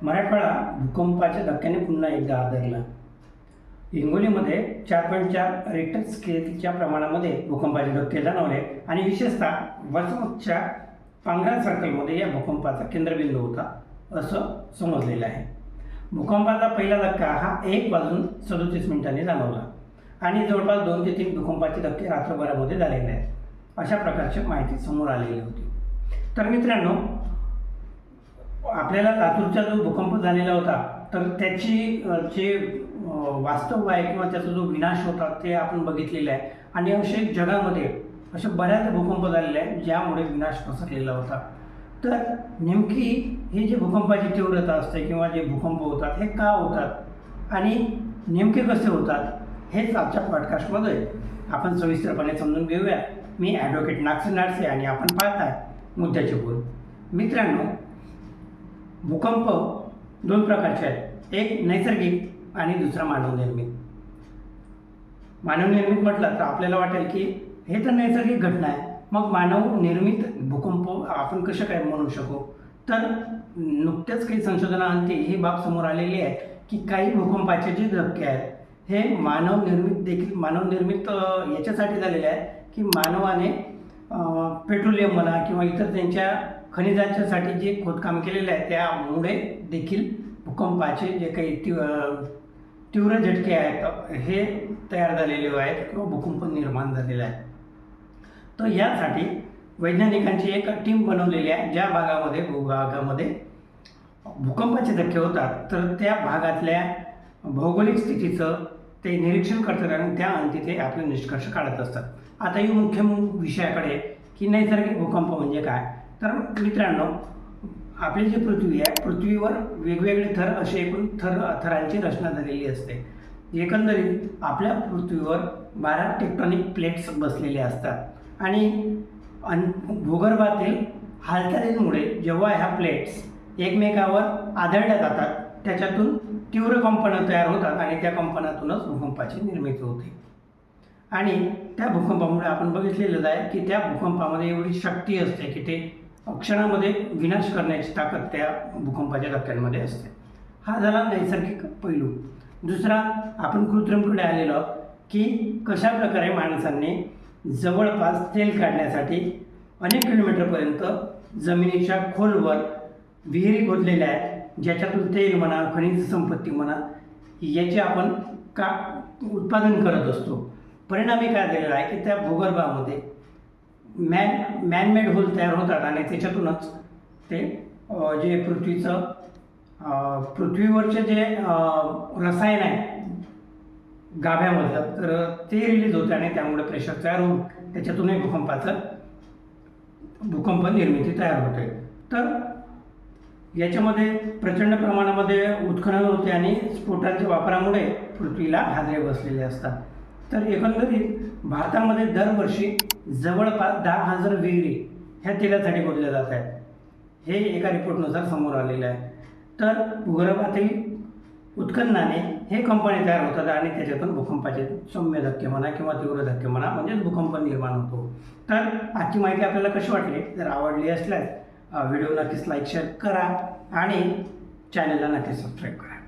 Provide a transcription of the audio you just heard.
मराठवाडा भूकंपाच्या धक्क्याने पुन्हा एकदा हादरला. हिंगोलीमध्ये 4.4 रिक्टर स्केलच्या प्रमाणामध्ये भूकंपाचे धक्के जाणवले आणि विशेषतः वसमतच्या पांगरा सर्कलमध्ये या भूकंपाचा केंद्रबिंदू होता असं समजलेलं आहे. भूकंपाचा पहिला धक्का हा 1:37 जाणवला आणि जवळपास 2 ते 3 भूकंपाचे धक्के रात्रभरामध्ये झालेले आहेत अशा प्रकारची माहिती समोर आलेली होती. तर मित्रांनो, आपल्याला लातूरचा जो भूकंप झालेला होता तर त्याची जे वास्तव आहे किंवा त्याचा जो विनाश होता ते आपण बघितलेला आहे आणि असे जगामध्ये असे बऱ्याच भूकंप झालेले आहेत ज्यामुळे विनाश पसरलेला होता. तर नेमकी हे जे भूकंपाची तीव्रता असते किंवा जे भूकंप होतात हे का होतात आणि नेमके कसे होतात हेच आजच्या पॉडकास्टमध्ये आपण सविस्तरपणे समजून घेऊया. मी ॲडव्होकेट नागसेन नाडसे आणि आपण पाहताय मुद्द्याचे बोल. मित्रांनो, भूकंप 2 प्रकारचे आहेत, एक नैसर्गिक आणि दुसरा मानवनिर्मित. मानवनिर्मित म्हटलं तर आपल्याला वाटेल की हे तर नैसर्गिक घटना आहे, मग मानवनिर्मित भूकंप आपण कसं काय म्हणू शकू. तर नुकत्याच काही संशोधनाअंती ही बाब समोर आलेली आहे की काही भूकंपाचे जे धक्के आहेत हे मानवनिर्मित याच्यासाठी झालेले आहेत की मानवाने पेट्रोलियम म्हणा किंवा इतर त्यांच्या खनिजांच्यासाठी जे खोदकाम केलेलं आहे त्यामुळे देखील भूकंपाचे जे काही तीव्र झटके आहेत हे तयार झालेले आहेत किंवा भूकंप निर्माण झालेला आहे. तर यासाठी वैज्ञानिकांची एक टीम बनवलेली आहे ज्या भूभागामध्ये भूकंपाचे धक्के होतात तर त्या भागातल्या भौगोलिक स्थितीचं ते निरीक्षण करतात आणि त्या अंती ते आपले निष्कर्ष काढत असतात. आता ही मुख्य विषयाकडे की नैसर्गिक भूकंप म्हणजे काय. तर मित्रांनो, आपली जी पृथ्वी आहे पृथ्वीवर वेगवेगळे थर असे एकूण थरांची रचना झालेली असते. एकंदरीत आपल्या पृथ्वीवर 12 टेक्टॉनिक प्लेट्स बसलेले असतात आणि भूगर्भातील हालचालींमुळे जेव्हा ह्या प्लेट्स एकमेकावर आदळल्या जातात त्याच्यातून तीव्र कंपनं तयार होतात आणि त्या कंपनातूनच भूकंपाची निर्मिती होते. आणि त्या भूकंपामुळे आपण बघितलेलं आहे की त्या भूकंपामध्ये एवढी शक्ती असते की ते क्षणामध्ये विनाश करण्याची ताकद त्या भूकंपाच्या धक्क्यांमध्ये असते. हा झाला नैसर्गिक पैलू. दुसरा, आपण कृत्रिमकडे आलेलो की कशा प्रकारे माणसांनी जवळपास तेल काढण्यासाठी अनेक किलोमीटरपर्यंत जमिनीच्या खोलवर विहिरी खोदलेल्या आहेत ज्याच्यातून तेल म्हणा खनिज संपत्ती म्हणा याचे आपण उत्पादन करत असतो. परिणामी काय झालेलं आहे की त्या भूगर्भामध्ये मॅनमेड होल तयार होतात आणि त्याच्यातूनच ते जे पृथ्वीवरचे जे रसायन आहे गाभ्यामधलं तर ते रिलीज होते आणि त्यामुळे प्रेशर तयार होऊन त्याच्यातूनही भूकंप निर्मिती तयार होते. तर याच्यामध्ये प्रचंड प्रमाणामध्ये उत्खनन होते आणि स्फोटांच्या वापरामुळे पृथ्वीला हादरे बसलेले असतात. तर एकंदरीत भारतामध्ये दरवर्षी जवळपास 10,000 विहिरी ह्या तेलासाठी खोदल्या जात आहेत. हे एका रिपोर्टनुसार समोर आलेलं आहे. तर भूगर्भातील उत्खननाने हे कंपने तयार होतात आणि त्याच्यातून भूकंपाचे सौम्य धक्के म्हणा किंवा तीव्र धक्के म्हणा म्हणजेच भूकंप निर्माण होतो. तर आजची माहिती आपल्याला कशी वाटली, जर आवडली असल्यास व्हिडिओ नक्कीच लाईक शेअर करा आणि चॅनलला नक्कीच सबस्क्राईब करा.